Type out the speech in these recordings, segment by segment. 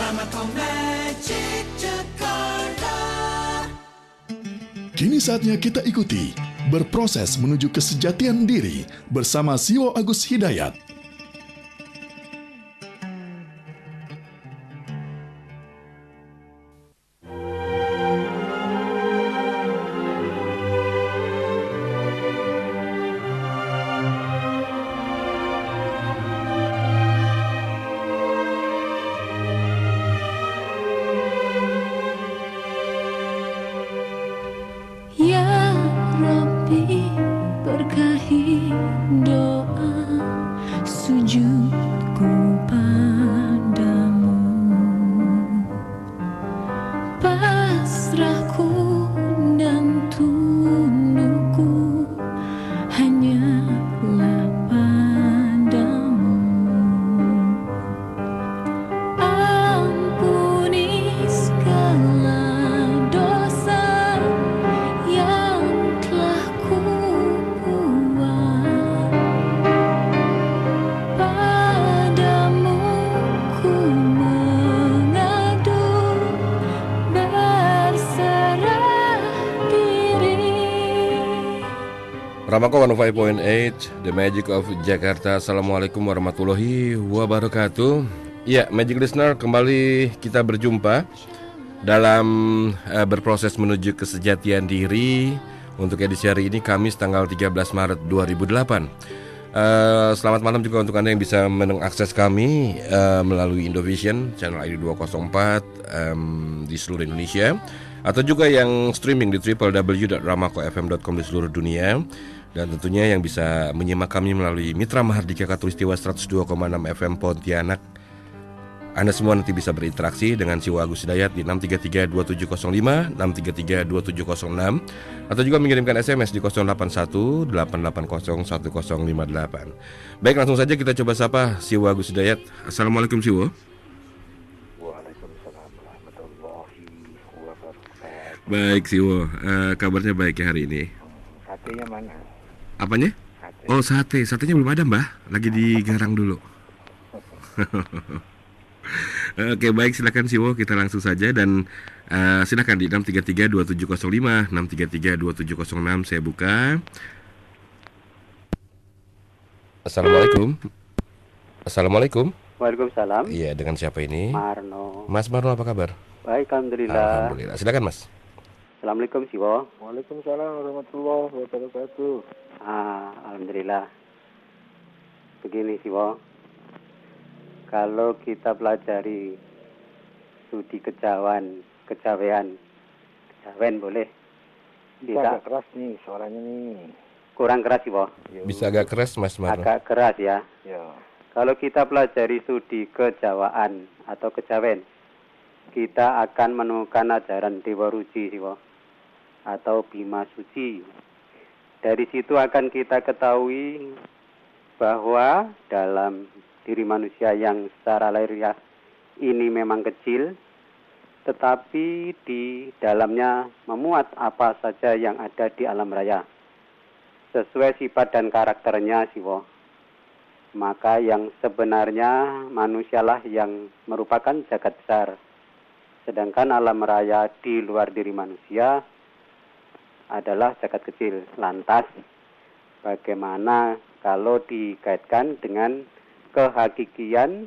Magic Jakarta. Kini saatnya kita ikuti berproses menuju kesejatian diri bersama Siwo Agus Hidayat. Ya Rabbi, berkahi doa sujudku padamu, pasrahku dan tundukku hanyalah padamu. Ampuni segala dosa yang telah ku buat, padamu ku mengadu, berserah diri. Ramako 105.8 The Magic of Jakarta. Assalamualaikum warahmatullahi wabarakatuh. Ya, Magic Listener, kembali kita berjumpa dalam berproses menuju kesejatian diri. Untuk edisi hari ini Kamis tanggal 13 Maret 2008. Selamat malam juga untuk Anda yang bisa mengakses kami melalui Indovision channel ID 204 di seluruh Indonesia, atau juga yang streaming di www.ramakofm.com di seluruh dunia. Dan tentunya yang bisa menyimak kami melalui Mitra Mahardika Katulistiwa 102,6 FM Pontianak. Anda semua nanti bisa berinteraksi dengan Siwo Agus Hidayat di 6332705, 6332706, atau juga mengirimkan SMS di 0818801058. Baik, langsung saja kita coba sapa Siwo Agus Hidayat. Assalamualaikum Siwo. Waalaikumsalam warahmatullahi wabarakatuh. Baik Siwo, kabarnya baik ya hari ini. Satenya mana? Apanya? Sate. Oh, satenya belum ada mbah, lagi digarang dulu. Oke, baik, silakan Siwo, kita langsung saja. Dan silakan di 6332705, 6332706 saya buka. Assalamualaikum. Assalamualaikum. Waalaikumsalam. Iya, dengan siapa ini? Marno. Mas Marno, apa kabar? Baik, alhamdulillah. Alhamdulillah. Silakan Mas. Assalamualaikum Siwo. Waalaikumsalam warahmatullahi wabarakatuh. Alhamdulillah. Begini Siwo, kalau kita pelajari studi kejawen boleh? Bisa agak keras nih suaranya nih. Kurang keras Siwo. Bisa agak keras Mas Marno. Agak keras ya. Ya. Kalau kita pelajari studi kejawaan atau kejawen, kita akan menemukan ajaran Dewa Ruci Siwo, atau Bima Suci. Dari situ akan kita ketahui bahwa dalam diri manusia yang secara lahiriah ini memang kecil, tetapi di dalamnya memuat apa saja yang ada di alam raya, sesuai sifat dan karakternya Siwo. Maka yang sebenarnya manusialah yang merupakan jagat besar, sedangkan alam raya di luar diri manusia adalah jagat kecil. Lantas bagaimana kalau dikaitkan dengan kehakikian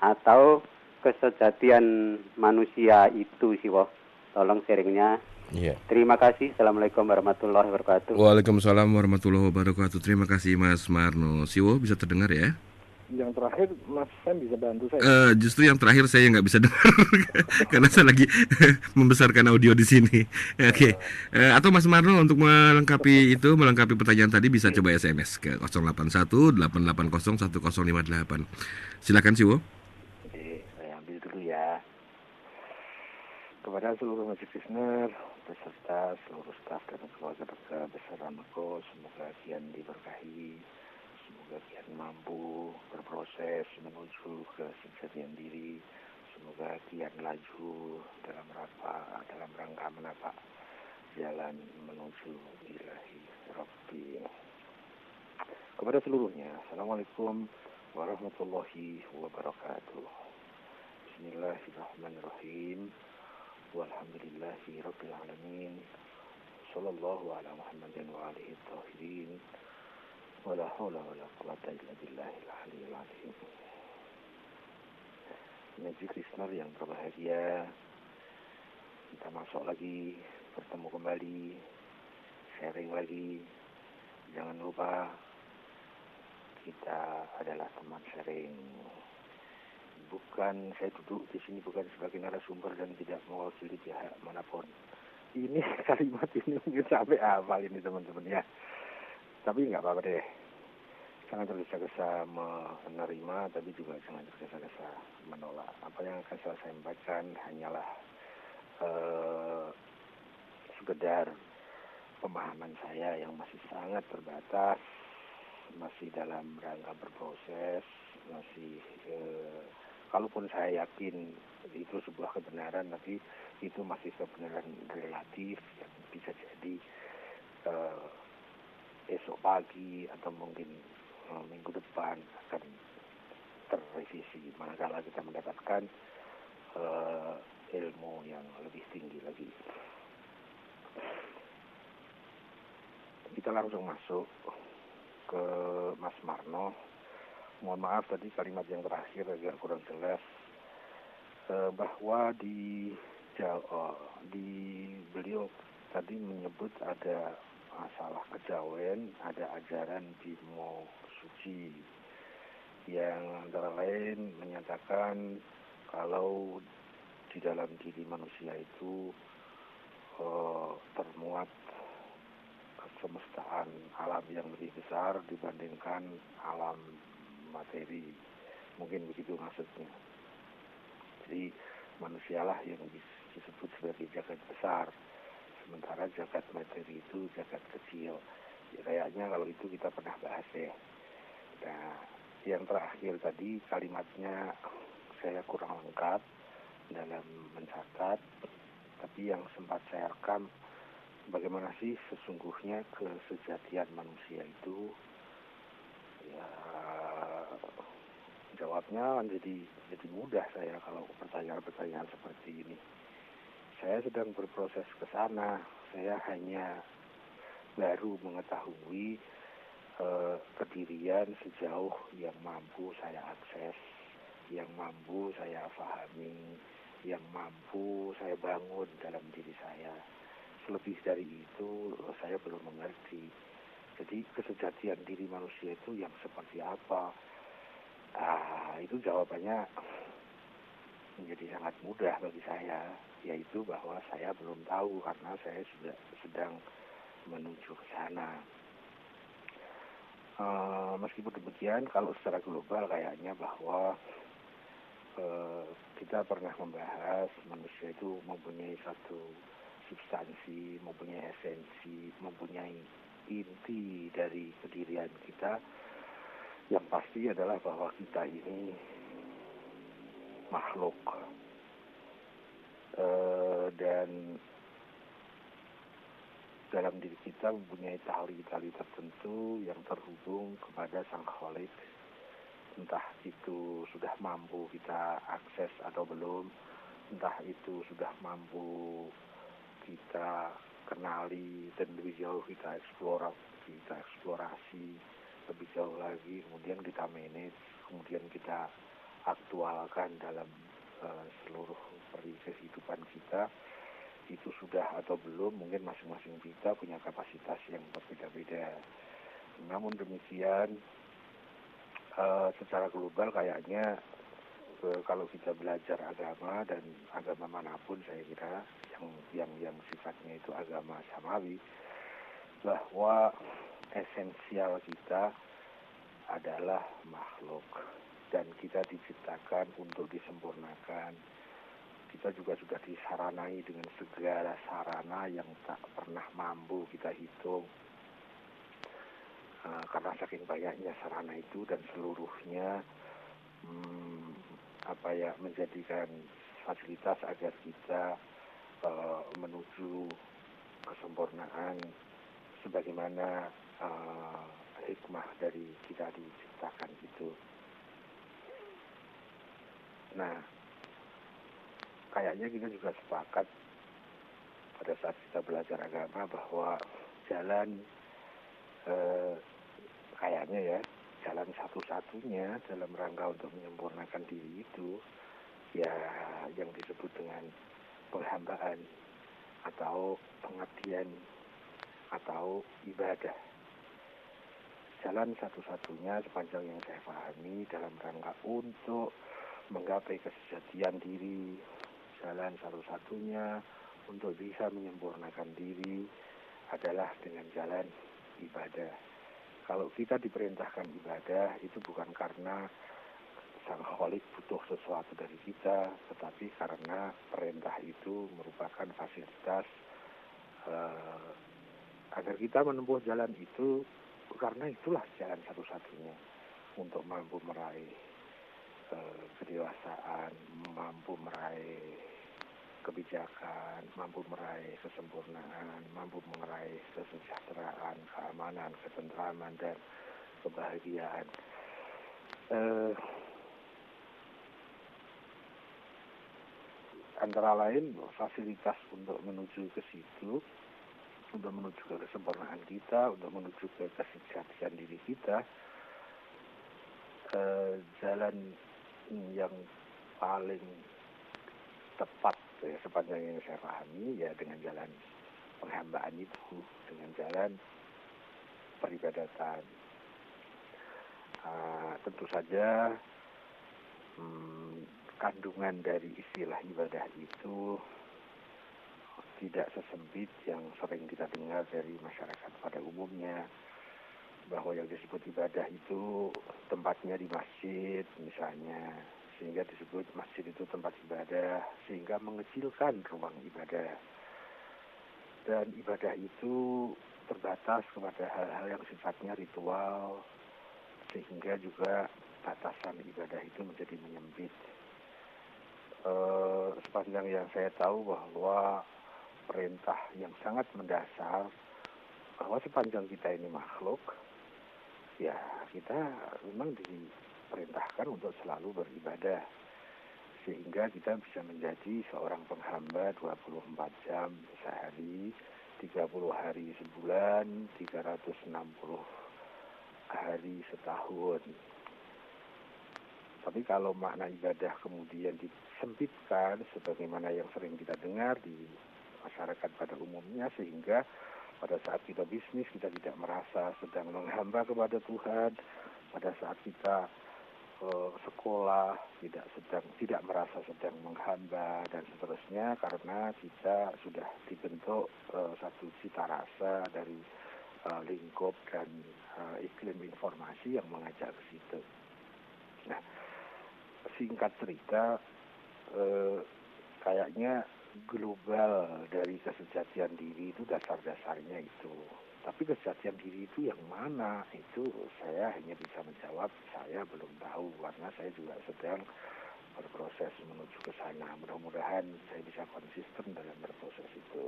atau kesejatian manusia itu Siwo? Tolong sharingnya. Iya. Terima kasih. Assalamualaikum warahmatullahi wabarakatuh. Waalaikumsalam warahmatullahi wabarakatuh. Terima kasih Mas Marno. Siwo, bisa terdengar ya? Yang terakhir Mas Sam bisa bantu saya. Justru yang terakhir saya nggak bisa dengar karena saya lagi membesarkan audio di sini. Oke. Atau Mas Marno untuk melengkapi pertanyaan tadi bisa coba SMS ke 081-880-1058. Silakan Siwo. Oke, saya ambil dulu ya. Kepada seluruh Magic Listener, beserta seluruh staf dan keluarga besar Ramako, semoga Kian diberkahi, semoga Kian mampu berproses menuju kesejatian diri, semoga Kian laju dalam rangka menapak jalan menuju ilahi Rabbi. Kepada seluruhnya, Assalamualaikum warahmatullahi wabarakatuh. Bismillahirrahmanirrahim. Walhamdulillahi rabbil alamin. Sallallahu ala Muhammadin wa alihi tahirin. Wala haula wala quwata illa billahil aliyyil azim. Magic listener yang berbahagia, kita masuk lagi, bertemu kembali, sharing lagi. Jangan lupa kita adalah teman sharing. Bukan, saya duduk di sini bukan sebagai narasumber dan tidak mewakili pihak manapun. Ini kalimat ini mungkin sampai hafal ini teman-teman ya. Tapi nggak apa-apa deh. Jangan tergesa-gesa menerima, tapi juga jangan tergesa-gesa menolak. Apa yang akan saya sampaikan hanyalah sekedar pemahaman saya yang masih sangat terbatas, masih dalam rangka berproses, masih kalaupun saya yakin itu sebuah kebenaran, tapi itu masih kebenaran relatif yang bisa jadi esok pagi atau mungkin minggu depan akan terrevisi manakala kita mendapatkan ilmu yang lebih tinggi lagi. Kita langsung masuk ke Mas Marno. Mohon maaf tadi kalimat yang terakhir agak kurang jelas, bahwa di beliau tadi menyebut ada masalah kejawen, ada ajaran Bimo Suci yang antara lain menyatakan kalau di dalam diri manusia itu termuat kesemestaan alam yang lebih besar dibandingkan alam materi, mungkin begitu maksudnya. Jadi manusialah yang disebut sebagai jagat besar, sementara jagat materi itu jagat kecil. Ya, kayaknya kalau itu kita pernah bahas ya. Nah, yang terakhir tadi kalimatnya saya kurang lengkap dalam mencatat, tapi yang sempat saya rekam, bagaimana sih sesungguhnya kesejatian manusia itu? Ya, jawabnya jadi mudah saya kalau pertanyaan-pertanyaan seperti ini. Saya sedang berproses ke sana. Saya hanya baru mengetahui kedirian sejauh yang mampu saya akses, yang mampu saya pahami, yang mampu saya bangun dalam diri saya. Selebih dari itu saya belum mengerti. Jadi kesejatian diri manusia itu yang seperti apa? Itu jawabannya menjadi sangat mudah bagi saya, yaitu bahwa saya belum tahu karena saya sudah sedang menuju ke sana. Meskipun demikian, kalau secara global kayaknya bahwa kita pernah membahas manusia itu mempunyai satu substansi, mempunyai esensi, mempunyai inti dari kedirian kita. Yang pasti adalah bahwa kita ini makhluk dan dalam diri kita mempunyai tali-tali tertentu yang terhubung kepada Sang Khalik. Entah itu sudah mampu kita akses atau belum, entah itu sudah mampu kita kenali dan lebih jauh kita eksplorasi lebih jauh lagi, kemudian kita manage, kemudian kita aktualkan dalam seluruh kehidupan kita. Itu sudah atau belum, mungkin masing-masing kita punya kapasitas yang berbeda-beda. Namun demikian, secara global kayaknya kalau kita belajar agama dan agama manapun, saya kira yang sifatnya itu agama samawi, bahwa esensial kita adalah makhluk dan kita diciptakan untuk disempurnakan. Kita juga sudah disaranai dengan segala sarana yang tak pernah mampu kita hitung. Karena saking banyaknya sarana itu dan seluruhnya menjadikan fasilitas agar kita menuju kesempurnaan sebagaimana hikmah dari kita diciptakan itu. Nah, kayaknya kita juga sepakat pada saat kita belajar agama bahwa jalan kayaknya ya, jalan satu-satunya dalam rangka untuk menyempurnakan diri itu ya yang disebut dengan penghambaan atau pengabdian atau ibadah. Jalan satu-satunya sepanjang yang saya pahami dalam rangka untuk menggapai kesejatian diri, jalan satu-satunya untuk bisa menyempurnakan diri adalah dengan jalan ibadah. Kalau kita diperintahkan ibadah itu bukan karena sang kholik butuh sesuatu dari kita, tetapi karena perintah itu merupakan fasilitas agar kita menempuh jalan itu, karena itulah jalan satu-satunya untuk mampu meraih kedewasaan, mampu meraih kebijakan, mampu meraih kesempurnaan, mampu meraih kesejahteraan, keamanan, ketentraman, dan kebahagiaan. Antara lain fasilitas untuk menuju ke situ, untuk menuju ke kesempurnaan kita, untuk menuju ke kesejahteraan diri kita, jalan yang paling tepat ya, sepanjang yang saya pahami ya dengan jalan penghambaan itu, dengan jalan peribadatan. Tentu saja kandungan dari istilah ibadah itu tidak sesempit yang sering kita dengar dari masyarakat pada umumnya, bahwa yang disebut ibadah itu tempatnya di masjid misalnya, sehingga disebut masjid itu tempat ibadah, sehingga mengecilkan ruang ibadah. Dan ibadah itu terbatas kepada hal-hal yang sifatnya ritual, sehingga juga batasan ibadah itu menjadi menyempit. Sepanjang yang saya tahu bahwa perintah yang sangat mendasar bahwa sepanjang kita ini makhluk, ya kita memang diperintahkan untuk selalu beribadah, sehingga kita bisa menjadi seorang penghamba 24 jam sehari, 30 hari sebulan, 360 hari setahun. Tapi kalau makna ibadah kemudian disempitkan sebagaimana yang sering kita dengar di masyarakat pada umumnya, sehingga pada saat kita bisnis kita tidak merasa sedang menghamba kepada Tuhan, pada saat kita sekolah tidak merasa sedang menghamba dan seterusnya, karena kita sudah dibentuk satu cita rasa dari lingkup dan iklim informasi yang mengajak ke situ. Nah, singkat cerita, kayaknya global dari kesejatian diri itu dasar-dasarnya itu. Tapi kesejatian diri itu yang mana? Itu saya hanya bisa menjawab, saya belum tahu, karena saya juga sedang berproses menuju ke sana. Mudah-mudahan saya bisa konsisten dalam berproses itu.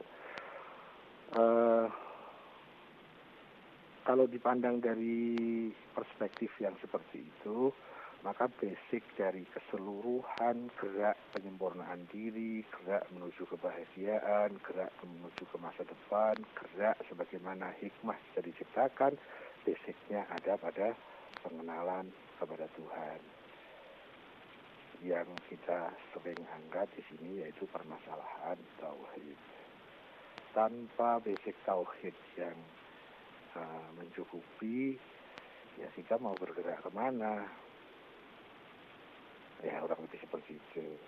Kalau dipandang dari perspektif yang seperti itu, maka basic dari keseluruhan gerak penyempurnaan diri, gerak menuju kebahagiaan, gerak menuju ke masa depan, gerak sebagaimana hikmah bisa diciptakan, basicnya ada pada pengenalan kepada Tuhan. Yang kita sering angkat di sini yaitu permasalahan tauhid. Tanpa basic tauhid yang mencukupi, ya kita mau bergerak kemana? Ya orang lebih seperti itu.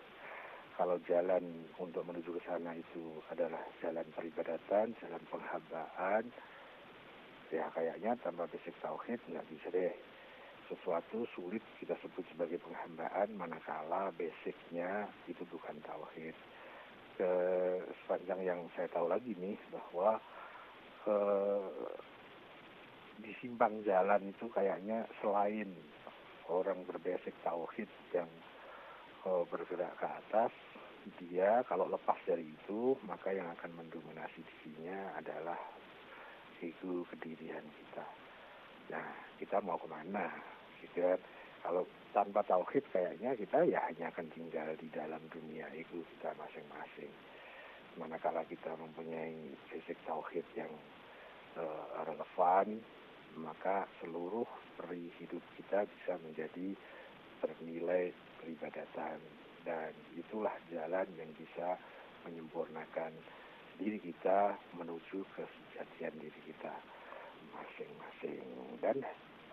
Kalau jalan untuk menuju ke sana itu adalah jalan peribadatan, jalan penghambaan, ya kayaknya tanpa basic tauhid nggak bisa deh. Sesuatu sulit kita sebut sebagai penghambaan manakala basicnya itu bukan tauhid. Sepanjang yang saya tahu lagi nih bahwa di simpang jalan itu kayaknya selain orang berbasic tauhid yang bergerak ke atas, dia kalau lepas dari itu, maka yang akan mendominasi dirinya adalah ego kedirian kita. Nah, kita mau kemana? Gitu kan? Kalau tanpa tauhid kayaknya kita ya hanya akan tinggal di dalam dunia ego kita masing manakala kita mempunyai basic tauhid yang relevan, maka seluruh peri hidup kita bisa menjadi bernilai peribadatan, dan itulah jalan yang bisa menyempurnakan diri kita menuju kesejatian diri kita masing-masing. Dan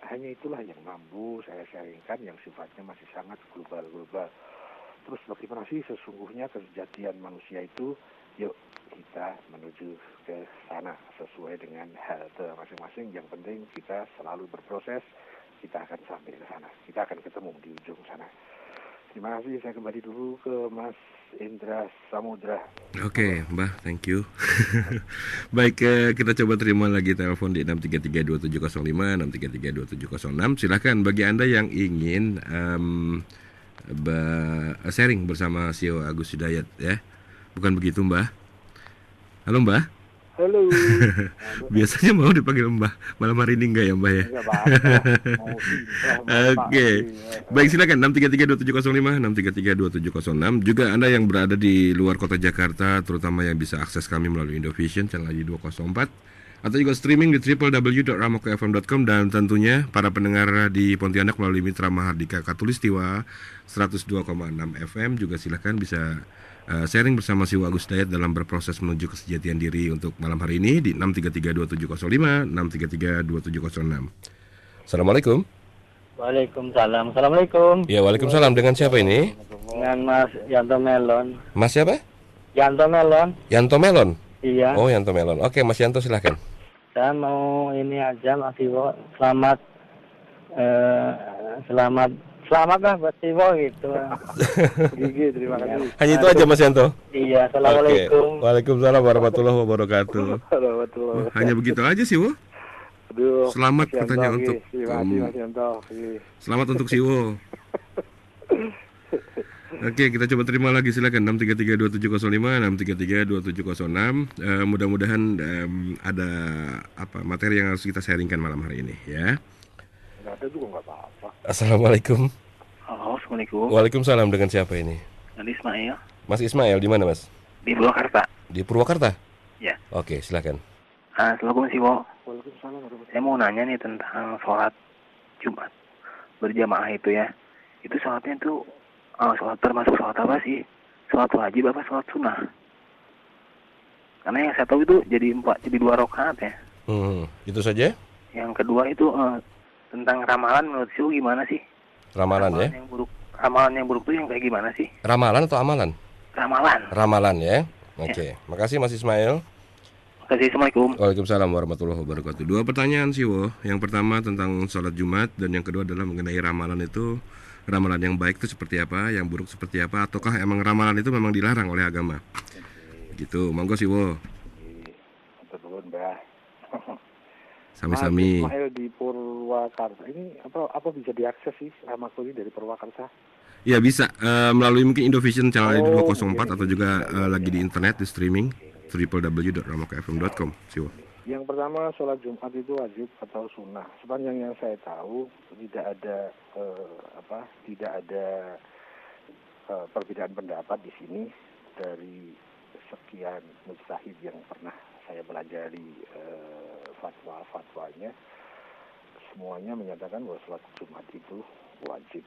hanya itulah yang mampu saya sharingkan, yang sifatnya masih sangat global. Terus bagaimana sih sesungguhnya kesejatian manusia itu? Yuk kita menuju ke sana sesuai dengan halte masing-masing. Yang penting kita selalu berproses, kita akan sampai ke sana. Kita akan ketemu di ujung sana. Terima kasih, saya kembali dulu ke Mas Indra Samudra. Oke, Mbah, thank you. Baik, kita coba terima lagi telepon di 6332705, 6332706. Silahkan bagi Anda yang ingin sharing bersama CEO Agus Hidayat ya. Bukan begitu, Mbah? Halo, Mbah? Halo. Biasanya mau dipanggil Mbah. Malam hari ini enggak ya, Mbah ya? Enggak apa-apa. Oke. Baik, silakan 6332705, 6332706. Juga Anda yang berada di luar kota Jakarta, terutama yang bisa akses kami melalui Indovision channel ID 204, atau juga streaming di www.ramokfm.com, dan tentunya para pendengar di Pontianak melalui Mitra Mahardika Katulistiwa 102,6 FM juga silakan bisa sharing bersama si Agus Hidayat dalam berproses menuju kesejatian diri untuk malam hari ini di 6332705, 6332706. Assalamualaikum. Waalaikumsalam. Assalamualaikum. Ya, waalaikumsalam. Dengan siapa ini? Dengan Mas Yanto Melon. Mas siapa? Yanto Melon. Yanto Melon. Iya. Oh, Yanto Melon. Oke, Mas Yanto silahkan. Saya mau ini aja Mas Iwo. Selamat lah buat Iwo gitu. Gigi, terima kasih. Hanya itu aja, Mas Yanto. Iya. Assalamualaikum. Oke. Waalaikumsalam warahmatullahi wabarakatuh. Halo. Hanya begitu aja sih, Wo. Aduh, Selamat Mas Yanto, katanya Gigi. untuk Terima kasih Mas Yanto. Gigi. Selamat untuk Siwo. Oke, kita coba terima lagi, silakan 6332705, 6332706. Mudah-mudahan ada materi yang harus kita sharingkan malam hari ini ya. Nggak ada juga nggak apa-apa. Assalamualaikum. Halo, Assalamualaikum. Waalaikumsalam, dengan siapa ini? Nadi Ismail Mas Ismail, di mana, Mas? di Purwakarta. Di Purwakarta? Ya. Oke, silakan. Assalamualaikum Siwo. Waalaikumsalam. Saya mau nanya nih tentang sholat Jumat berjamaah itu ya. Itu sholatnya tuh sholat termasuk sholat apa sih? Sholat wajib apa sholat sunnah? Karena yang saya tahu itu jadi 2 rakaat ya. Itu saja? Yang kedua itu tentang ramalan, menurut Siwo gimana sih? Ramalan ya? Ramalan yang buruk itu yang kayak gimana sih? Ramalan atau amalan? Ramalan. Ramalan ya. Oke, makasih Mas Ismail. Makasih, Assalamualaikum. Waalaikumsalam warahmatullahi wabarakatuh. 2 pertanyaan sih, Wo. Yang pertama tentang sholat Jumat, dan yang kedua adalah mengenai ramalan itu. Ramalan yang baik itu seperti apa, yang buruk seperti apa, ataukah emang ramalan itu memang dilarang oleh agama? Gitu, monggo sih, Wo. Betul, Mbak. Sami-sami. Mas Ismail di Purwakarta. Ini apa bisa diakses sih Ramakuli dari Purwakarta? Ya bisa, melalui mungkin Indovision channel ID 204 ini. atau juga lagi di internet, di streaming www.ramokfm.com. Siwo. Yang pertama, sholat Jumat itu wajib atau sunnah. Sepanjang yang saya tahu tidak ada perbedaan pendapat di sini dari sekian mujtahid yang pernah saya pelajari fatwa-fatwanya. Semuanya menyatakan bahwa sholat Jumat itu wajib.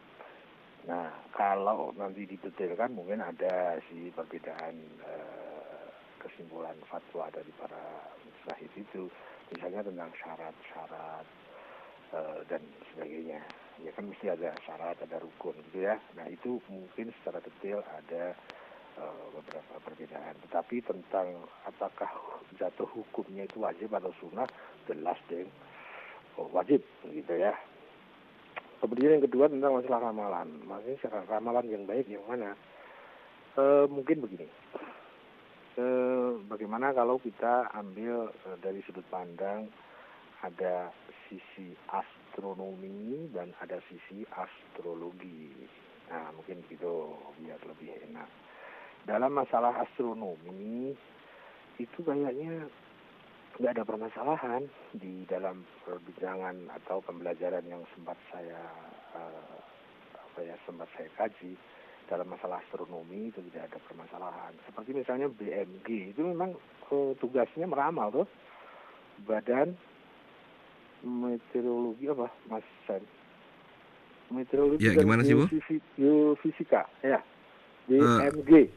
Nah, kalau nanti didetailkan mungkin ada sih perbedaan kesimpulan fatwa dari para mujtahid itu, misalnya tentang syarat-syarat dan sebagainya. Ya kan mesti ada syarat, ada rukun gitu ya. Nah, itu mungkin secara detail ada beberapa perbedaan. Tetapi tentang apakah jatuh hukumnya itu wajib atau sunnah, jelas deh wajib gitu ya. Kemudian yang kedua tentang masalah ramalan. Maksudnya ramalan yang baik yang mana? Mungkin begini. Bagaimana kalau kita ambil dari sudut pandang ada sisi astronomi dan ada sisi astrologi. Nah, mungkin begitu biar lebih enak. Dalam masalah astronomi itu kayaknya nggak ada permasalahan di dalam perbincangan atau pembelajaran yang sempat saya kaji. Dalam masalah astronomi itu tidak ada permasalahan. seperti misalnya BMG itu memang tugasnya meramal tuh, Badan Meteorologi apa Mas Sen? Meteorologi Ya, gimana sih, Bu? Geofisika, ya, BMG.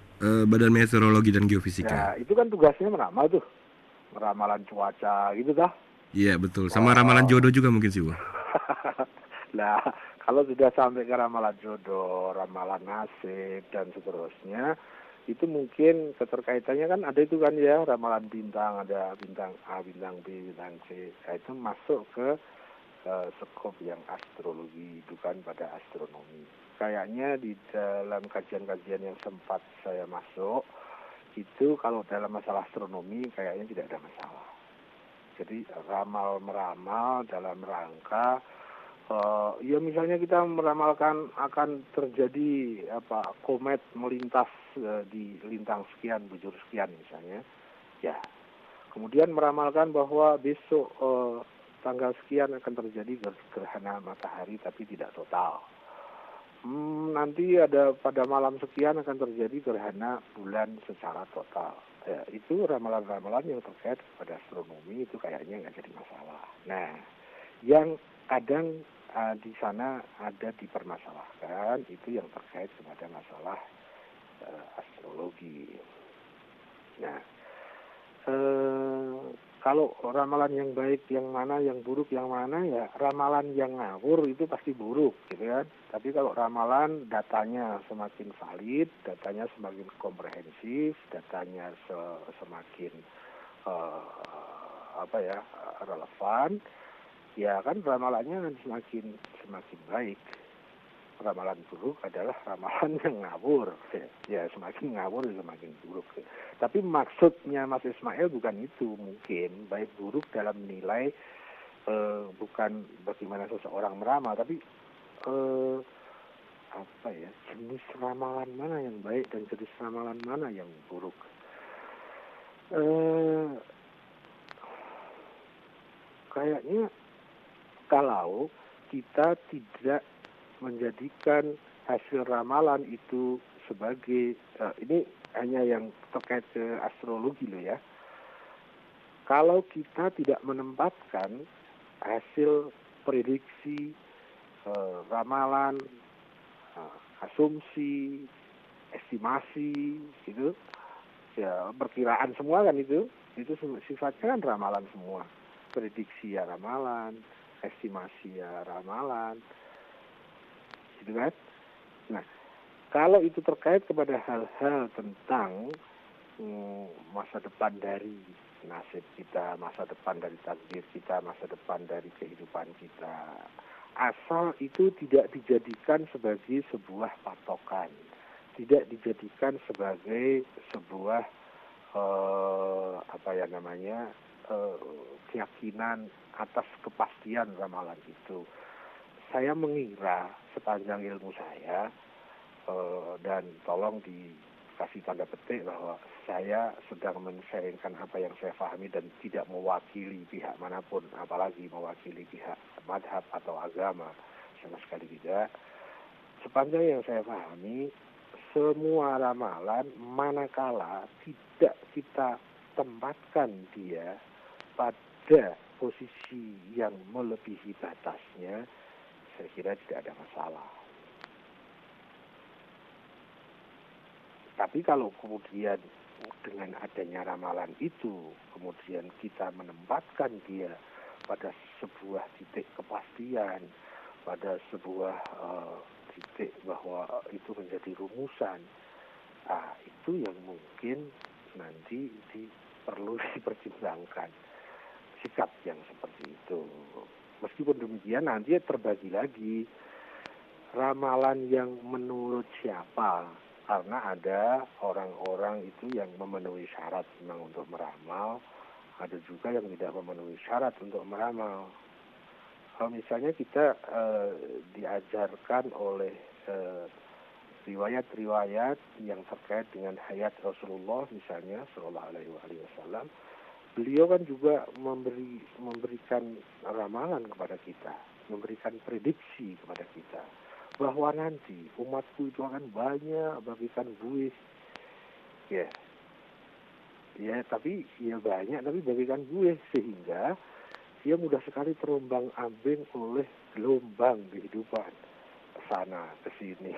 Badan Meteorologi dan Geofisika. Ya, itu kan tugasnya meramal tuh, ramalan cuaca gitu dah. Iya, betul. Sama ramalan jodoh juga mungkin sih, Bu. Nah, kalau sudah sampai ke ramalan jodoh, ramalan nasib dan seterusnya, itu mungkin keterkaitannya kan ada itu kan ya, ramalan bintang, ada bintang A, bintang B, bintang C. Nah, itu masuk ke skop yang astrologi, bukan pada astronomi. Kayaknya di dalam kajian-kajian yang sempat saya masuk, itu kalau dalam masalah astronomi kayaknya tidak ada masalah. Jadi ramal-meramal dalam rangka ya misalnya kita meramalkan akan terjadi komet melintas di lintang sekian, bujur sekian misalnya. Ya. Kemudian meramalkan bahwa besok tanggal sekian akan terjadi gerhana matahari tapi tidak total. Nanti ada pada malam sekian akan terjadi gerhana bulan secara total. Ya, itu ramalan-ramalan yang terkait pada astronomi itu kayaknya nggak jadi masalah. Nah, yang kadang di sana ada dipermasalahkan itu yang terkait kepada masalah astrologi. Nah, kalau ramalan yang baik yang mana, yang buruk yang mana, ya ramalan yang ngawur itu pasti buruk gitu kan. Tapi kalau ramalan datanya semakin valid, datanya semakin komprehensif, datanya semakin relevan, ya kan ramalannya akan semakin baik. Ramalan buruk adalah ramalan yang ngawur. Ya semakin ngawur semakin buruk. Tapi maksudnya Mas Ismail bukan itu mungkin. Baik buruk dalam nilai bukan bagaimana seseorang meramal, tapi jenis ramalan mana yang baik dan jenis ramalan mana yang buruk. Kayaknya kalau kita tidak menjadikan hasil ramalan itu sebagai ini hanya yang terkait ke astrologi loh ya. Kalau kita tidak menempatkan hasil prediksi, ramalan, asumsi, estimasi, gitu, ya perkiraan semua kan itu sifatnya kan ramalan semua. Prediksi ya ramalan, estimasi ya ramalan. Gitu kan? Nah, kalau itu terkait kepada hal-hal tentang masa depan dari nasib kita, masa depan dari takdir kita, masa depan dari kehidupan kita, asal itu tidak dijadikan sebagai sebuah patokan, tidak dijadikan sebagai sebuah keyakinan atas kepastian ramalan itu. Saya mengira sepanjang ilmu saya, dan tolong dikasih tanda petik bahwa saya sedang men-sharingkan apa yang saya pahami dan tidak mewakili pihak manapun, apalagi mewakili pihak madhab atau agama, sama sekali tidak. Sepanjang yang saya pahami, semua ramalan manakala tidak kita tempatkan dia pada posisi yang melebihi batasnya, saya kira tidak ada masalah. Tapi kalau kemudian dengan adanya ramalan itu, kemudian kita menempatkan dia pada sebuah titik kepastian, pada sebuah titik bahwa itu menjadi rumusan, itu yang mungkin nanti perlu dipertimbangkan sikap yang seperti itu. Meskipun demikian nanti terbagi lagi ramalan yang menurut siapa, karena ada orang-orang itu yang memenuhi syarat memang untuk meramal, ada juga yang tidak memenuhi syarat untuk meramal. Kalau misalnya kita diajarkan oleh riwayat-riwayat yang terkait dengan hayat Rasulullah misalnya Sallallahu Alaihi Wasallam, beliau kan juga memberikan ramalan kepada kita, memberikan prediksi kepada kita bahwa nanti umatku itu akan banyak bagikan buih. Ya, Ya, tapi ya banyak, tapi bagikan gue, sehingga dia mudah sekali terombang-ambing oleh gelombang kehidupan, ke sana ke sini.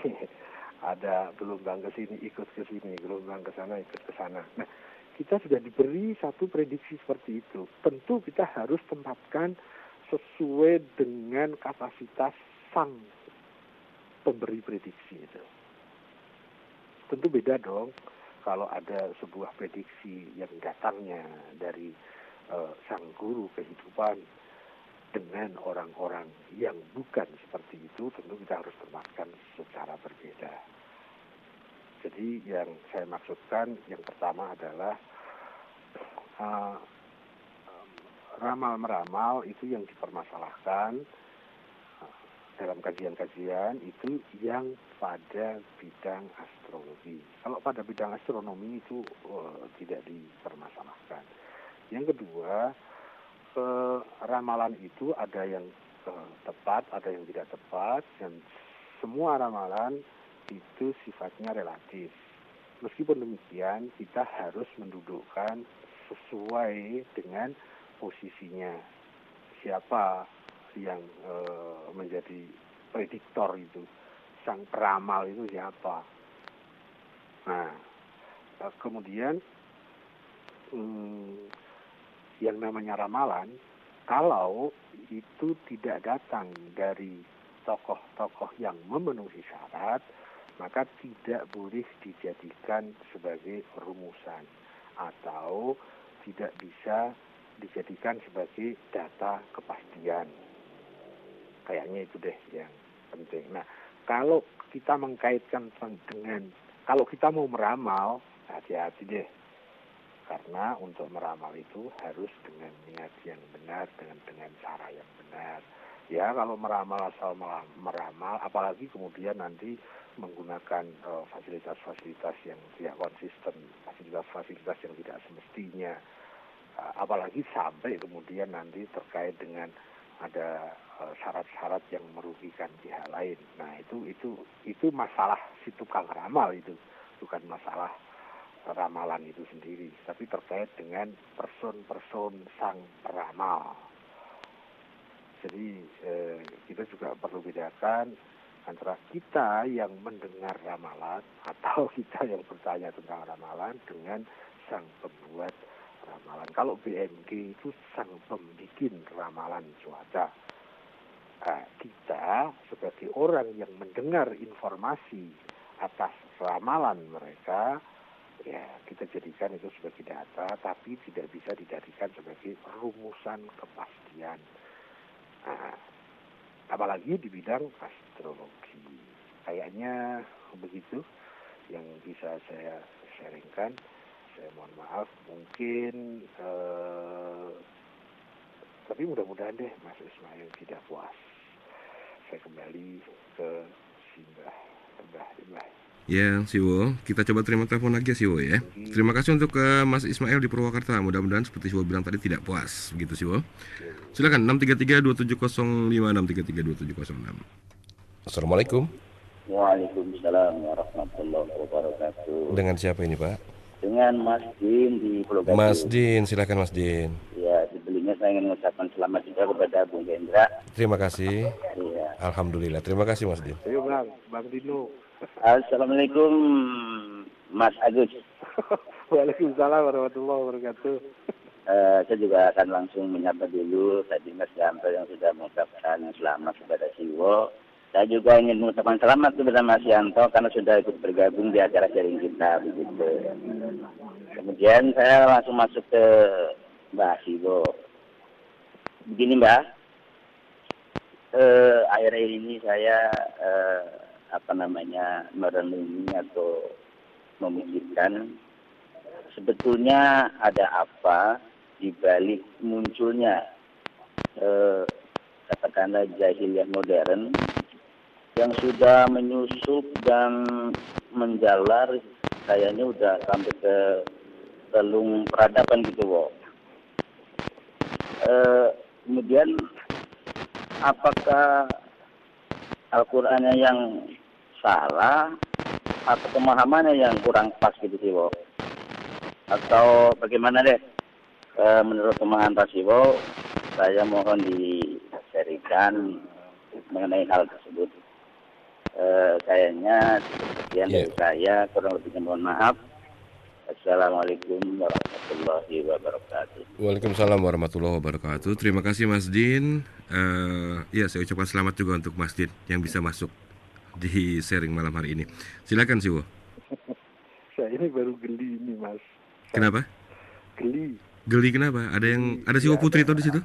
Ada gelombang ke sini ikut ke sini, gelombang ke sana ikut ke sana. Nah, kita sudah diberi satu prediksi seperti itu. Tentu kita harus tempatkan sesuai dengan kapasitas sang pemberi prediksi itu. Tentu beda dong kalau ada sebuah prediksi yang datangnya dari sang guru kehidupan dengan orang-orang yang bukan seperti itu, tentu kita harus tempatkan secara berbeda. Jadi yang saya maksudkan yang pertama adalah ramal-meramal itu yang dipermasalahkan dalam kajian-kajian itu yang pada bidang astrologi. Kalau pada bidang astronomi itu tidak dipermasalahkan. Yang kedua, ramalan itu ada yang tepat, ada yang tidak tepat, dan semua ramalan itu sifatnya relatif. Meskipun demikian, kita harus mendudukkan sesuai dengan posisinya. Siapa yang menjadi prediktor itu, sang peramal itu siapa. Nah, kemudian yang namanya ramalan, kalau itu tidak datang dari tokoh-tokoh yang memenuhi syarat, maka tidak boleh dijadikan sebagai rumusan atau tidak bisa dijadikan sebagai data kepastian. Kayaknya itu deh yang penting. Nah, kalau kita mengkaitkan dengan, kalau kita mau meramal, hati-hati deh. Karena untuk meramal itu harus dengan niat yang benar, dengan cara yang benar. Ya, kalau meramal asal meramal, apalagi kemudian nanti menggunakan fasilitas-fasilitas yang tidak konsisten, fasilitas-fasilitas yang tidak semestinya. Apalagi sampai kemudian nanti terkait dengan ada syarat-syarat yang merugikan pihak lain. Nah, itu masalah si tukang ramal itu, bukan masalah ramalan itu sendiri, tapi terkait dengan person-person sang peramal. Jadi kita juga perlu bedakan antara kita yang mendengar ramalan atau kita yang bertanya tentang ramalan dengan sang pembuat ramalan. Kalau BMG itu sang pembikin ramalan cuaca. Nah, kita sebagai orang yang mendengar informasi atas ramalan mereka, ya kita jadikan itu sebagai data, tapi tidak bisa dijadikan sebagai rumusan kepastian. Nah, apalagi di bidang astrologi. Kayaknya begitu yang bisa saya sharingkan. Saya mohon maaf, mungkin tapi mudah-mudahan deh Mas Ismail tidak puas. Saya kembali ke Simbah. Ya, Siwo, kita coba terima telepon lagi ya, Siwo ya. Terima kasih untuk Mas Ismail di Purwakarta. Mudah-mudahan seperti Siwo bilang tadi tidak puas, begitu Siwo. Silakan 633-2705, 633-2706. Assalamualaikum. Waalaikumsalam warahmatullahi wabarakatuh. Dengan siapa ini, Pak? Dengan Mas Din di Pulau Gadung. Mas Din, silakan Mas Din. Ya, sebelumnya saya ingin mengucapkan selamat juga kepada Bung Gendra. Terima kasih. Iya. Alhamdulillah, terima kasih Mas Din. Ayo Bang Dino. Assalamualaikum Mas Agus. Waalaikumsalam warahmatullahi wabarakatuh. Saya juga akan langsung menyapa dulu tadi Mas Yanto yang sudah mengucapkan selamat kepada Siwo. Saya juga ingin mengucapkan selamat kepada Mas Yanto karena sudah ikut bergabung di acara sharing kita begitu. Kemudian saya langsung masuk ke Mbak Siwo. Begini Mbak, akhir-akhir ini saya merenungi atau memikirkan sebetulnya ada apa di balik munculnya katakanlah jahiliyah modern yang sudah menyusup dan menjalar kayaknya udah sampai ke relung peradaban gitu Wo. Kemudian apakah Al-Qur'annya yang salah atau pemahamannya yang kurang pas gitu sih Wo. atau bagaimana deh? Menurut pemahaman Pak Siwo, saya mohon di-sharingkan mengenai hal tersebut. Kayaknya sekian dari saya, kurang lebihnya mohon maaf. Assalamualaikum warahmatullahi wabarakatuh. Waalaikumsalam warahmatullahi wabarakatuh. Terima kasih Mas Din. Ya, saya ucapkan selamat juga untuk Mas Din yang bisa masuk di sharing malam hari ini. Silakan Siwo. Saya ini baru geli ini, Mas. Kenapa? Geli. Geli kenapa? Ada Siwo Putri tuh di situ?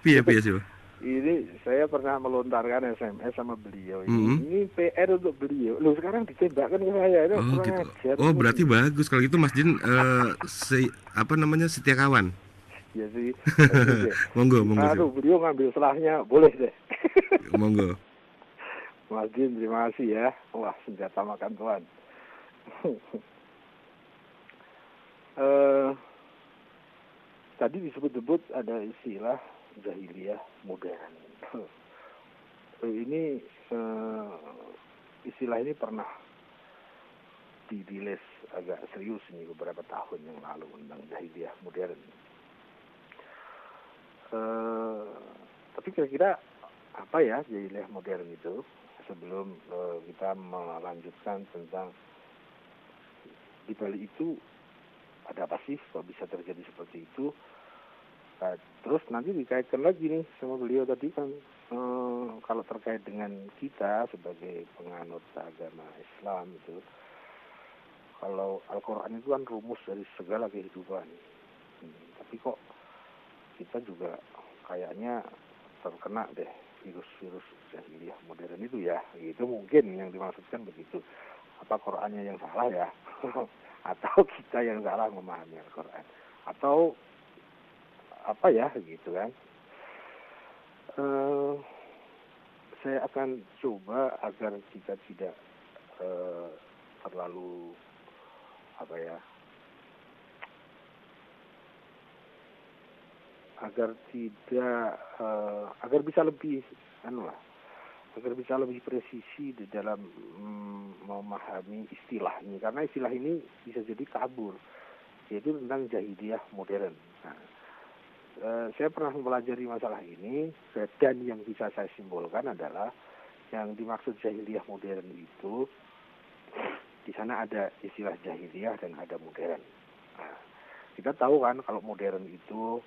Piye Siwo? Ini saya pernah melontarkan SMS sama beliau ini. Ini PR untuk beliau. Loh sekarang ditembakkan ke saya. Ini Oh gitu. Oh berarti bagus kalau gitu Mas Din setia kawan. Ya sih. Monggo. Aduh, beliau ngambil selahnya, boleh deh. Monggo. Mas Din, terima kasih ya. Wah, senjata makan tuan. Tadi disebut-sebut ada istilah jahiliyah modern. Ini istilah ini pernah dirilis agak serius ini beberapa tahun yang lalu tentang jahiliyah modern. Tapi kira-kira apa ya jahiliyah modern itu? Sebelum kita melanjutkan tentang di balik itu ada apa sih kok bisa terjadi seperti itu? Terus nanti dikaitkan lagi nih sama beliau tadi kan kalau terkait dengan kita sebagai penganut agama Islam itu, kalau Al-Quran itu kan rumus dari segala kehidupan, tapi kok kita juga kayaknya terkena deh virus-virus jahiliyah modern itu ya, itu mungkin yang dimaksudkan begitu. Apa Qurannya yang salah ya? Atau kita yang salah memahami Al-Quran? Atau apa ya gitu kan? Saya akan coba agar kita tidak terlalu apa ya, agar bisa lebih agar bisa lebih presisi di dalam memahami istilahnya, karena istilah ini bisa jadi kabur, yaitu tentang jahiliyah modern. Nah, saya pernah mempelajari masalah ini dan yang bisa saya simpulkan adalah yang dimaksud jahiliyah modern itu di sana ada istilah jahiliyah dan ada modern. Nah, kita tahu kan kalau modern itu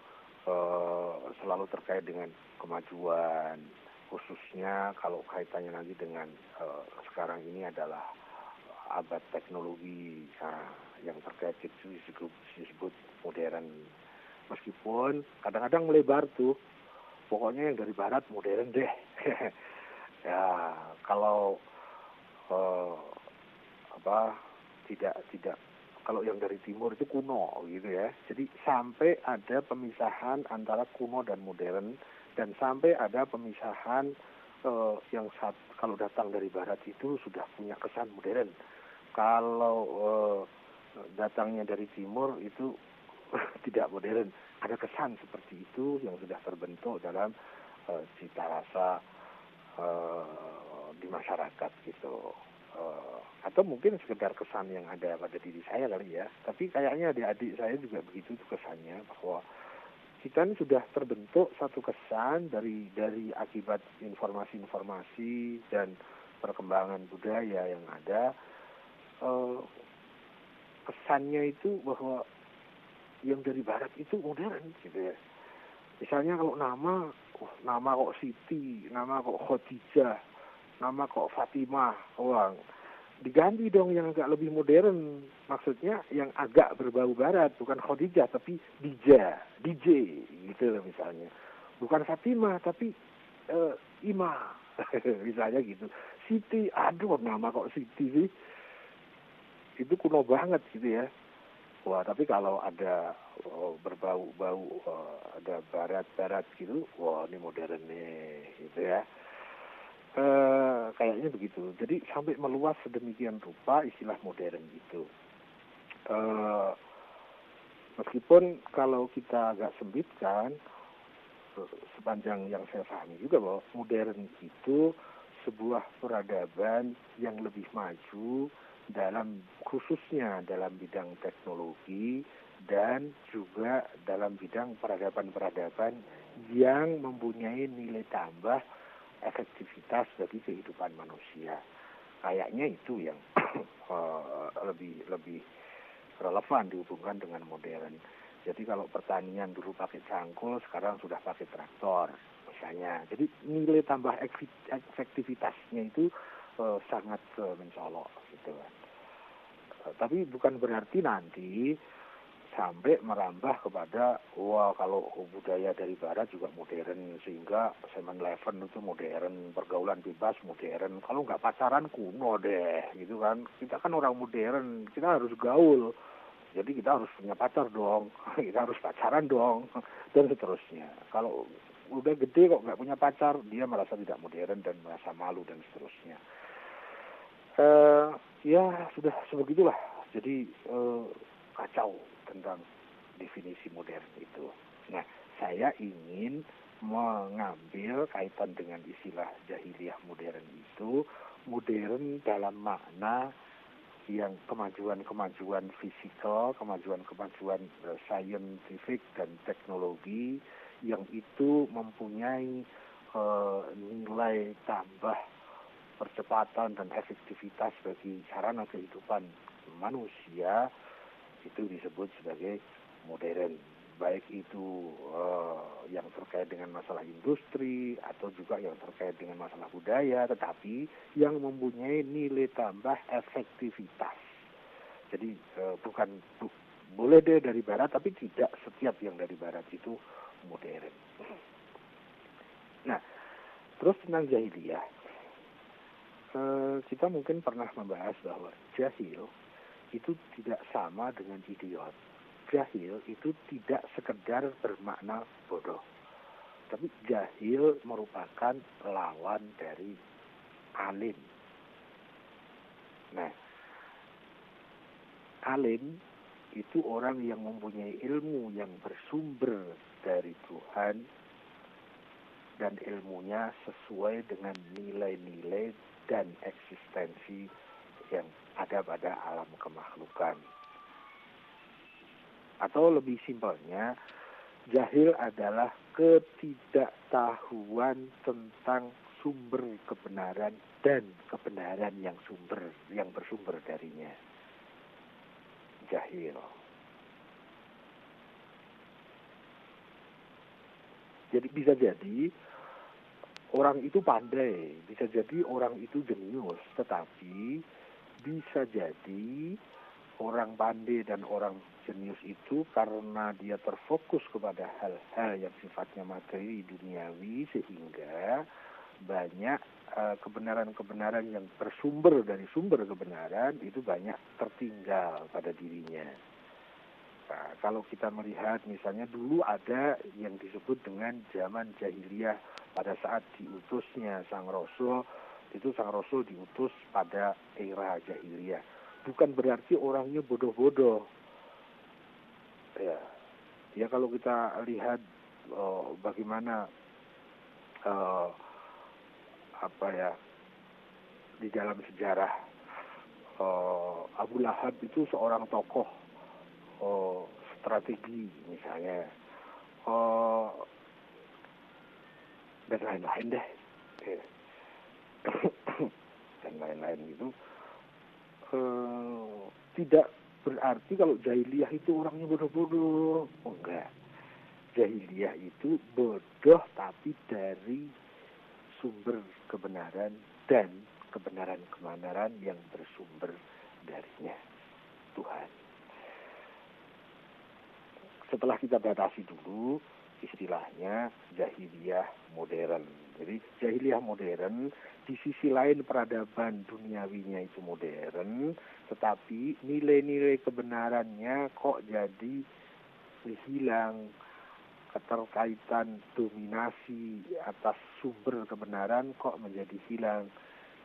selalu terkait dengan kemajuan, khususnya kalau kaitannya nanti dengan sekarang ini adalah abad teknologi, yang terkait itu disebut modern. Meskipun kadang-kadang melebar tuh, pokoknya yang dari barat modern deh. Ya kalau tidak kalau yang dari timur itu kuno gitu ya. Jadi sampai ada pemisahan antara kuno dan modern, dan sampai ada pemisahan yang kalau datang dari barat itu sudah punya kesan modern. Kalau datangnya dari timur itu tidak modern, ada kesan seperti itu yang sudah terbentuk dalam cita rasa di masyarakat gitu, atau mungkin sekedar kesan yang ada pada diri saya kali ya, tapi kayaknya adik-adik saya juga begitu tuh kesannya, bahwa kita ini sudah terbentuk satu kesan dari akibat informasi-informasi dan perkembangan budaya yang ada, kesannya itu bahwa yang dari barat itu modern gitu ya. Misalnya kalau nama kok Siti, nama kok Khadijah, nama kok Fatimah, diganti dong yang agak lebih modern, maksudnya yang agak berbau barat, bukan Khadijah tapi DJ gitu loh misalnya, bukan Fatimah tapi Ima misalnya gitu. Siti, aduh nama kok Siti sih, itu kuno banget gitu ya. Wah, tapi kalau ada berbau-bau ada barat-barat gitu, wah ini modern nih gitu ya. Kayaknya begitu. Jadi sampai meluas sedemikian rupa istilah modern itu. Meskipun kalau kita agak sempitkan, sepanjang yang saya pahami juga bahwa modern itu sebuah peradaban yang lebih maju, khususnya dalam bidang teknologi dan juga dalam bidang peradaban-peradaban yang mempunyai nilai tambah efektivitas bagi kehidupan manusia. Kayaknya itu yang lebih relevan dihubungkan dengan modern. Jadi kalau pertanian dulu pakai cangkul, sekarang sudah pakai traktor misalnya. Jadi nilai tambah efektivitasnya itu sangat mencolok gitu kan. Tapi bukan berarti nanti sampai merambah kepada kalau budaya dari barat juga modern, sehingga 7-Eleven itu modern, pergaulan bebas modern. Kalau nggak pacaran kuno deh gitu kan. Kita kan orang modern, kita harus gaul. Jadi kita harus punya pacar dong, kita harus pacaran dong, dan seterusnya. Kalau udah gede kok nggak punya pacar, dia merasa tidak modern dan merasa malu dan seterusnya. Ya sudah sebegitulah. Jadi kacau tentang definisi modern itu. Nah, saya ingin mengambil kaitan dengan istilah jahiliyah modern itu, modern dalam makna yang kemajuan-kemajuan fisikal, kemajuan-kemajuan scientific dan teknologi yang itu mempunyai nilai tambah percepatan dan efektivitas bagi sarana kehidupan manusia, itu disebut sebagai modern. Baik itu yang terkait dengan masalah industri atau juga yang terkait dengan masalah budaya, tetapi yang mempunyai nilai tambah efektivitas. Jadi boleh deh dari barat, tapi tidak setiap yang dari barat itu modern. Nah, terus tentang jahiliyah, kita mungkin pernah membahas bahwa jahil itu tidak sama dengan idiot. Jahil itu tidak sekedar bermakna bodoh, tapi jahil merupakan lawan dari alim. Nah, alim itu orang yang mempunyai ilmu yang bersumber dari Tuhan dan ilmunya sesuai dengan nilai-nilai dan eksistensi yang ada pada alam kemakhlukan. Atau lebih simpelnya, jahil adalah ketidaktahuan tentang sumber kebenaran dan kebenaran yang bersumber darinya. Jahil. Jadi bisa jadi orang itu pandai, bisa jadi orang itu jenius, tetapi bisa jadi orang pandai dan orang jenius itu karena dia terfokus kepada hal-hal yang sifatnya materi duniawi, sehingga banyak kebenaran-kebenaran yang bersumber dari sumber kebenaran itu banyak tertinggal pada dirinya. Nah, kalau kita melihat misalnya dulu ada yang disebut dengan zaman jahiliyah pada saat diutusnya Sang Rasul, itu Sang Rasul diutus pada era jahiliyah. Bukan berarti orangnya bodoh-bodoh. Ya kalau kita lihat bagaimana di dalam sejarah Abu Lahab itu seorang tokoh strategi misalnya, dan lain-lain deh, dan lain-lain itu. Tidak berarti kalau jahiliyah itu orangnya bodoh-bodoh. Enggak. Jahiliyah itu bodoh tapi dari sumber kebenaran dan kebenaran-kebenaran yang bersumber darinya, Tuhan. Setelah kita batasi dulu istilahnya jahiliyah modern. Jadi jahiliyah modern di sisi lain peradaban duniawinya itu modern, tetapi nilai-nilai kebenarannya kok jadi hilang. Keterkaitan dominasi atas sumber kebenaran kok menjadi hilang.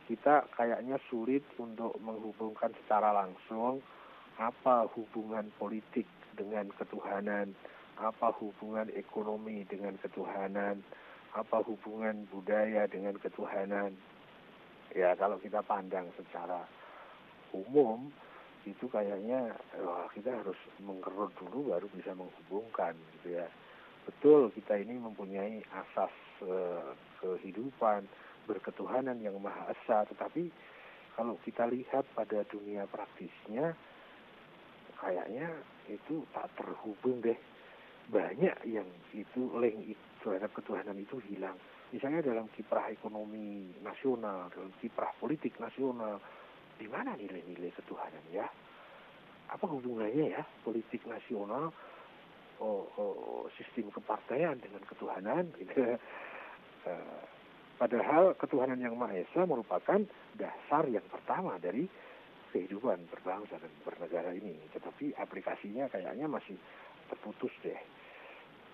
Kita kayaknya sulit untuk menghubungkan secara langsung apa hubungan politik dengan ketuhanan, apa hubungan ekonomi dengan ketuhanan, apa hubungan budaya dengan ketuhanan. Ya kalau kita pandang secara umum itu kayaknya kita harus mengkerut dulu baru bisa menghubungkan gitu ya. Betul, kita ini mempunyai asas kehidupan berketuhanan yang Maha Esa, tetapi kalau kita lihat pada dunia praktisnya kayaknya itu tak terhubung deh. Banyak yang itu link terhadap ketuhanan itu hilang. Misalnya dalam kiprah ekonomi nasional, dalam kiprah politik nasional, di mana nilai-nilai ketuhanan ya? Apa hubungannya ya politik nasional, sistem kepartaian dengan ketuhanan? Gitu. Padahal ketuhanan yang Maha Esa merupakan dasar yang pertama dari kehidupan berbangsa dan bernegara ini. Tetapi aplikasinya kayaknya masih terputus deh.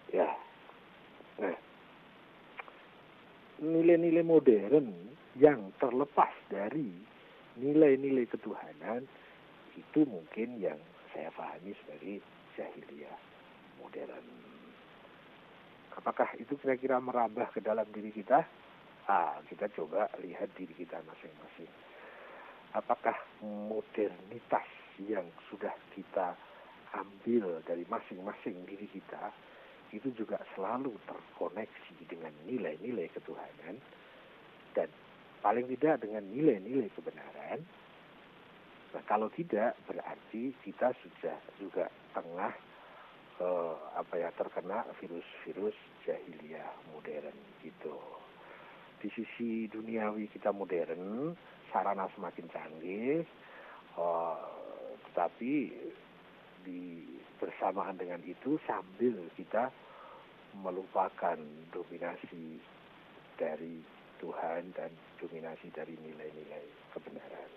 Ya. Nah, nilai-nilai modern yang terlepas dari nilai-nilai ketuhanan itu mungkin yang saya pahami sebagai jahiliyah modern. Apakah itu kira-kira merambah ke dalam diri kita? Kita coba lihat diri kita masing-masing. Apakah modernitas yang sudah kita ambil dari masing-masing diri kita itu juga selalu terkoneksi dengan nilai-nilai ketuhanan dan paling tidak dengan nilai-nilai kebenaran? Nah, kalau tidak, berarti kita sudah juga tengah terkena virus-virus jahiliyah modern gitu. Di sisi duniawi kita modern, sarana semakin canggih, tetapi bersamaan dengan itu sambil kita melupakan dominasi dari Tuhan dan dominasi dari nilai-nilai kebenaran.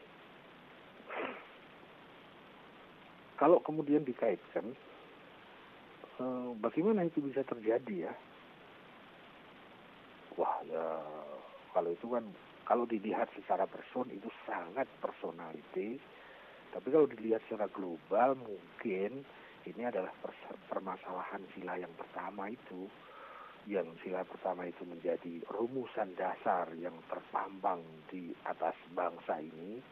Kalau kemudian dikaitkan, bagaimana itu bisa terjadi ya? Wah ya, kalau itu kan, kalau dilihat secara person itu sangat personality, tapi kalau dilihat secara global mungkin ini adalah permasalahan sila yang pertama itu, yang sila pertama itu menjadi rumusan dasar yang terpampang di atas bangsa ini,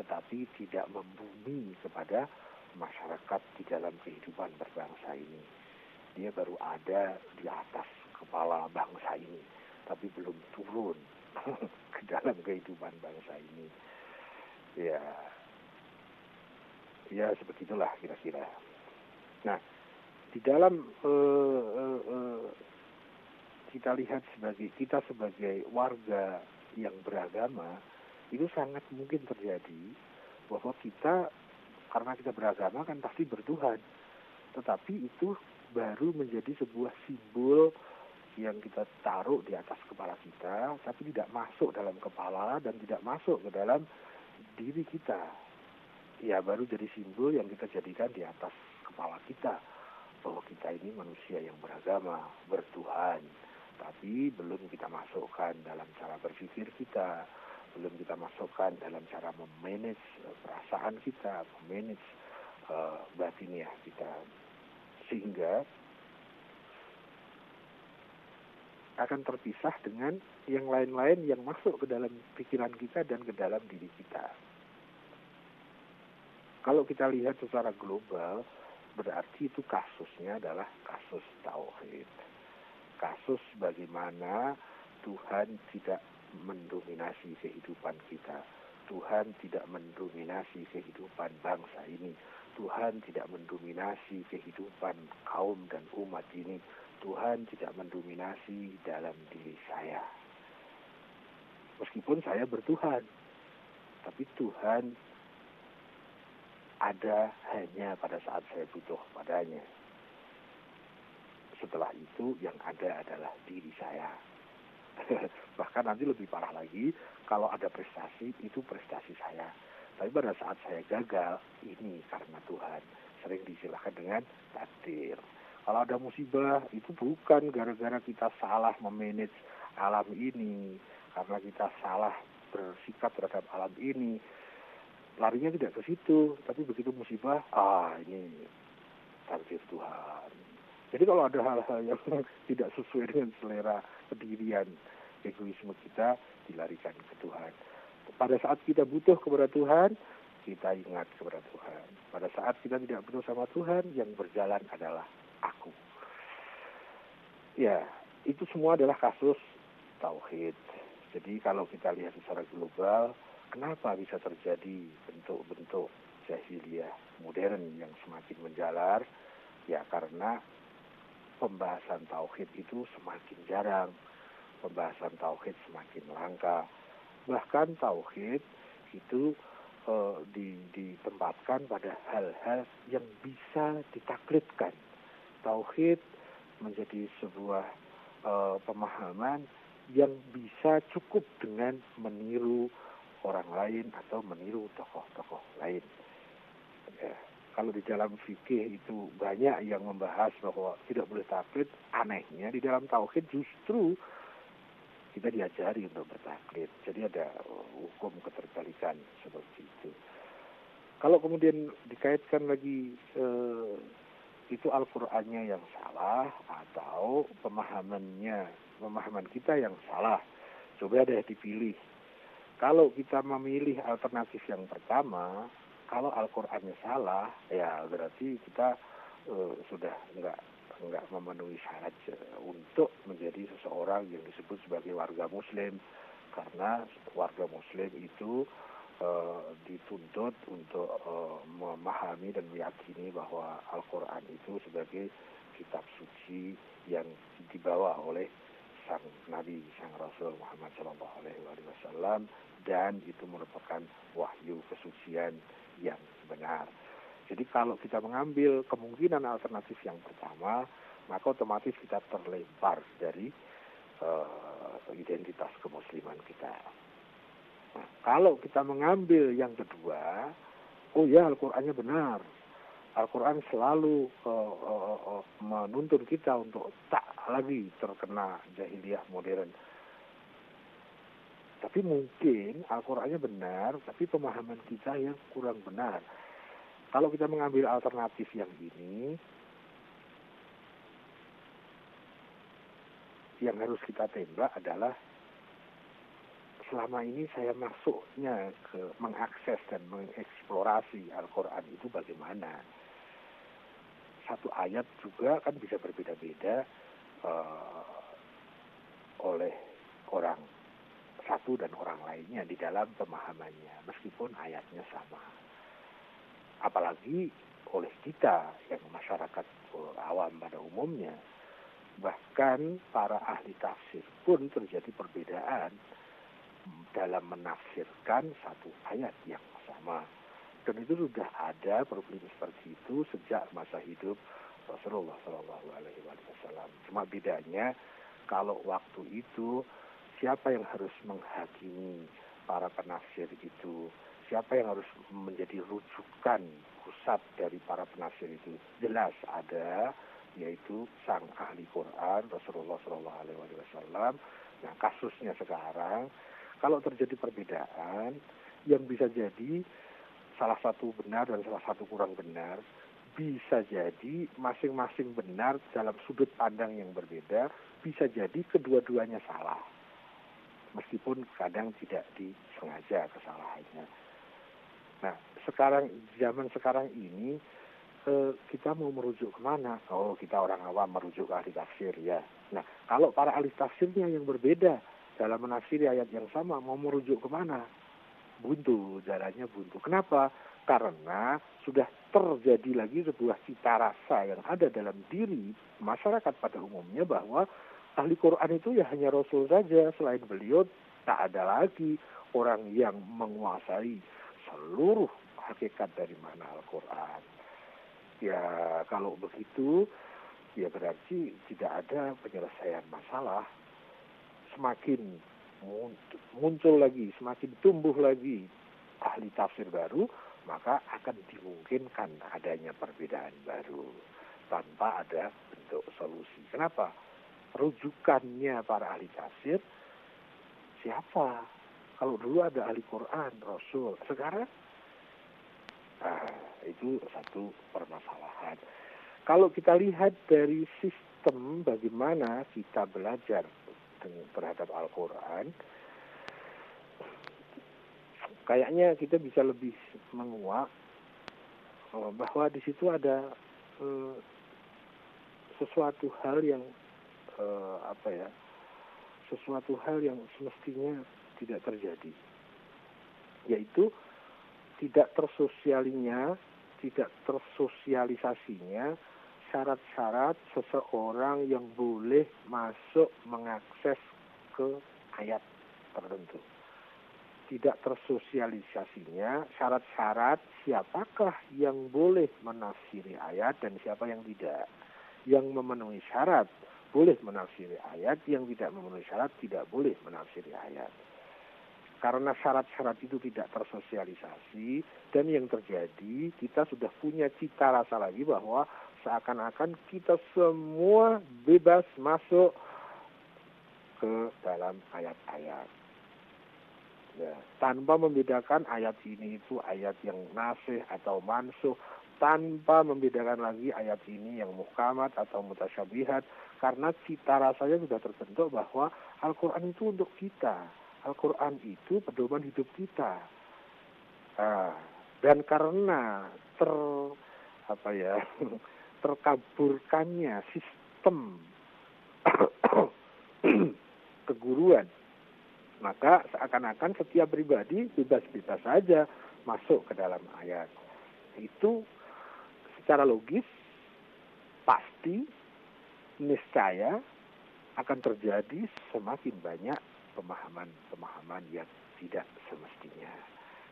tetapi tidak membumi kepada masyarakat di dalam kehidupan berbangsa ini. Dia baru ada di atas kepala bangsa ini, tapi belum turun ke dalam kehidupan bangsa ini. Ya sebegitulah kira-kira. Nah, di dalam kita lihat sebagai warga yang beragama, itu sangat mungkin terjadi bahwa kita, karena kita beragama kan pasti bertuhan, tetapi itu baru menjadi sebuah simbol yang kita taruh di atas kepala kita, tapi tidak masuk dalam kepala dan tidak masuk ke dalam diri kita. Ya, baru jadi simbol yang kita jadikan di atas kepala kita, bahwa kita ini manusia yang beragama, bertuhan, tapi belum kita masukkan dalam cara berpikir kita, belum kita masukkan dalam cara memanage perasaan kita, memanage batiniah kita, sehingga akan terpisah dengan yang lain-lain yang masuk ke dalam pikiran kita dan ke dalam diri kita. Kalau kita lihat secara global, berarti itu kasusnya adalah kasus tauhid. Kasus bagaimana Tuhan tidak mendominasi kehidupan kita. Tuhan tidak mendominasi kehidupan bangsa ini. Tuhan tidak mendominasi kehidupan kaum dan umat ini. Tuhan tidak mendominasi dalam diri saya. Meskipun saya bertuhan, tapi Tuhan ada hanya pada saat saya butuh padanya. Setelah itu yang ada adalah diri saya. Bahkan nanti lebih parah lagi, kalau ada prestasi, itu prestasi saya. Tapi pada saat saya gagal, ini karena Tuhan. Sering diistilahkan dengan takdir. Kalau ada musibah, itu bukan gara-gara kita salah memanage alam ini, karena kita salah bersikap terhadap alam ini. Larinya tidak ke situ, tapi begitu musibah, ini takdir Tuhan. Jadi kalau ada hal-hal yang tidak sesuai dengan selera pendirian, egoisme kita, dilarikan ke Tuhan. Pada saat kita butuh kepada Tuhan, kita ingat kepada Tuhan. Pada saat kita tidak butuh sama Tuhan, yang berjalan adalah aku. Ya, itu semua adalah kasus tauhid. Jadi kalau kita lihat secara global, kenapa bisa terjadi bentuk-bentuk jahiliyah modern yang semakin menjalar? Ya karena pembahasan tauhid itu semakin jarang, pembahasan tauhid semakin langka. Bahkan tauhid itu ditempatkan pada hal-hal yang bisa ditaklidkan. Tauhid menjadi sebuah pemahaman yang bisa cukup dengan meniru orang lain atau meniru tokoh-tokoh lain. Ya, kalau di dalam fikih itu banyak yang membahas bahwa tidak boleh taklid, anehnya di dalam tauhid justru kita diajari untuk bertaklid. Jadi ada hukum keterbalikan seperti itu. Kalau kemudian dikaitkan lagi itu Al-Qur'annya yang salah atau pemahaman kita yang salah, coba deh dipilih. Kalau kita memilih alternatif yang pertama, kalau Al-Qur'annya salah, ya berarti kita sudah enggak memenuhi syarat untuk menjadi seseorang yang disebut sebagai warga Muslim, karena warga Muslim itu dituntut untuk memahami dan meyakini bahwa Al-Quran itu sebagai kitab suci yang dibawa oleh sang Nabi, sang Rasul Muhammad SAW, dan itu merupakan wahyu kesucian yang benar. Jadi kalau kita mengambil kemungkinan alternatif yang pertama, maka otomatis kita terlempar dari identitas kemusliman kita. Nah, kalau kita mengambil yang kedua, oh ya Al-Qur'annya benar. Al-Quran selalu menuntun kita untuk tak lagi terkena jahiliyah modern. Tapi mungkin Al-Qur'annya benar, tapi pemahaman kita yang kurang benar. Kalau kita mengambil alternatif yang ini, yang harus kita tembak adalah selama ini saya masuknya ke mengakses dan mengeksplorasi Al-Quran itu bagaimana. Satu ayat juga kan bisa berbeda-beda oleh orang satu dan orang lainnya di dalam pemahamannya, meskipun ayatnya sama. Apalagi oleh kita yang masyarakat awam pada umumnya, bahkan para ahli tafsir pun terjadi perbedaan dalam menafsirkan satu ayat yang sama. Dan itu sudah ada problem seperti itu sejak masa hidup Rasulullah SAW. Cuma bedanya kalau waktu itu siapa yang harus menghakimi para penafsir itu, siapa yang harus menjadi rujukan pusat dari para penafsir itu, jelas ada, yaitu sang ahli Quran Rasulullah SAW. Nah kasusnya sekarang, kalau terjadi perbedaan yang bisa jadi salah satu benar dan salah satu kurang benar, bisa jadi masing-masing benar dalam sudut pandang yang berbeda, bisa jadi kedua-duanya salah. Meskipun kadang tidak disengaja kesalahannya. Nah, zaman sekarang ini kita mau merujuk kemana? Oh, kita orang awam merujuk ke ahli tafsir ya. Nah, kalau para ahli tafsirnya yang berbeda dalam menafsiri ayat yang sama, mau merujuk kemana? Buntu, jalannya buntu. Kenapa? Karena sudah terjadi lagi sebuah cita rasa yang ada dalam diri masyarakat pada umumnya bahwa ahli Quran itu ya hanya Rasul saja, selain beliau tak ada lagi orang yang menguasai seluruh hakikat dari makna Al-Quran. Ya kalau begitu, ya berarti tidak ada penyelesaian masalah. Semakin muncul lagi, semakin tumbuh lagi ahli tafsir baru, maka akan dimungkinkan adanya perbedaan baru tanpa ada bentuk solusi. Kenapa? Rujukannya para ahli tafsir siapa? Kalau dulu ada ahli Quran, Rasul, sekarang itu satu permasalahan. Kalau kita lihat dari sistem bagaimana kita belajar terhadap Al-Quran, kayaknya kita bisa lebih menguak bahwa di situ ada sesuatu hal yang sesuatu hal yang semestinya tidak terjadi, yaitu tidak tersosialisasinya syarat-syarat seseorang yang boleh masuk mengakses ke ayat tertentu. Tidak tersosialisasinya syarat-syarat siapakah yang boleh menafsiri ayat dan siapa yang tidak. Yang memenuhi syarat boleh menafsiri ayat, yang tidak memenuhi syarat tidak boleh menafsiri ayat. Karena syarat-syarat itu tidak tersosialisasi, dan yang terjadi kita sudah punya cita rasa lagi bahwa seakan-akan kita semua bebas masuk ke dalam ayat-ayat. Ya, tanpa membedakan ayat ini itu ayat yang nasih atau mansuh, tanpa membedakan lagi ayat ini yang muhkamat atau mutasyabihat, karena cita rasanya sudah terbentuk bahwa Al-Quran itu untuk kita. Al-Quran itu pedoman hidup kita. Dan karena terkaburkannya sistem keguruan, maka seakan-akan setiap pribadi bebas-bebas saja masuk ke dalam ayat. Itu secara logis pasti niscaya akan terjadi semakin banyak pemahaman yang tidak semestinya,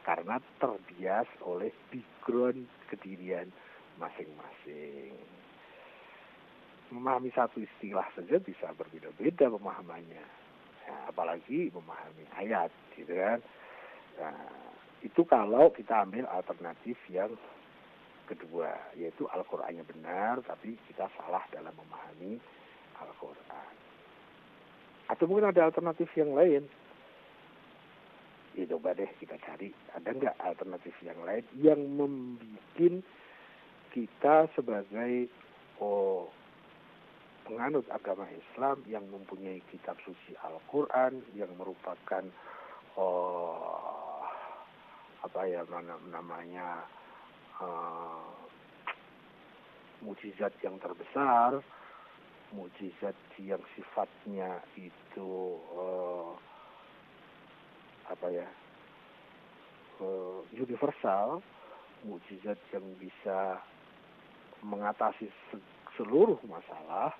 karena terbias oleh background kedirian masing-masing. Memahami satu istilah saja bisa berbeda-beda pemahamannya, ya, apalagi memahami ayat, gitu kan. Nah, itu kalau kita ambil alternatif yang kedua, yaitu Al-Qur'annya benar tapi kita salah dalam memahami Al-Qur'an. Atau mungkin ada alternatif yang lain. Ya coba deh kita cari, ada nggak alternatif yang lain yang membuat kita sebagai penganut agama Islam yang mempunyai kitab suci Al-Quran yang merupakan mukjizat yang terbesar, mukjizat yang sifatnya itu universal, mukjizat yang bisa mengatasi seluruh masalah,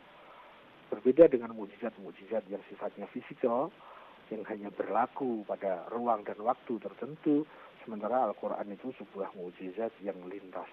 berbeda dengan mukjizat-mukjizat yang sifatnya fisikal, yang hanya berlaku pada ruang dan waktu tertentu, sementara Al-Quran itu sebuah mukjizat yang lintas